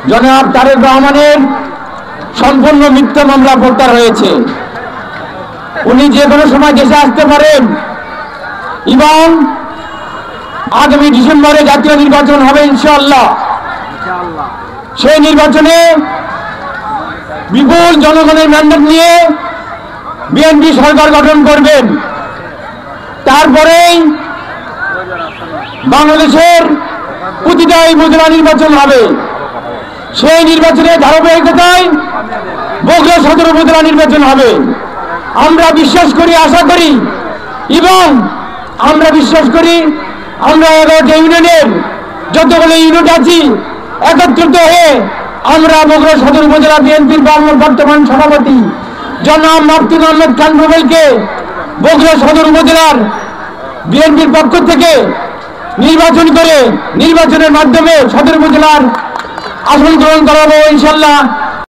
জনাব তারেক রহমানের সম্পূর্ণ মিথ্যা মামলা প্রত্যাহার হয়েছে। উনি যে কোনো সময় দেশে আসতে পারেন এবং আগামী ডিসেম্বরে জাতীয় নির্বাচন হবে ইনশাআল্লাহ। সেই নির্বাচনে বিপুল জনগণের ম্যান্ডেট নিয়ে বিএনপি সরকার গঠন করবেন। তারপরেই বাংলাদেশের প্রতিটা উপজেলা নির্বাচন হবে। সেই নির্বাচনে ধারাবাহিকতায় বগুড়া সদর উপজেলা নির্বাচন হবে। আমরা বিশ্বাস করি, আশা করি এবং আমরা বিশ্বাস করি আমরা 11টা ইউনিয়নের যতগুলো ইউনিট আছি একত্রিত হয়ে আমরা বগুড়া সদর উপজেলা বিএনপির বর্তমান সভাপতি জনাব মাহমুদ আহমেদ খান রুবেলকে বগুড়া সদর উপজেলার বিএনপির পক্ষ থেকে নির্বাচন করে নির্বাচনের মাধ্যমে সদর উপজেলার আসন গ্রহণ করাবো ইনশাল্লাহ।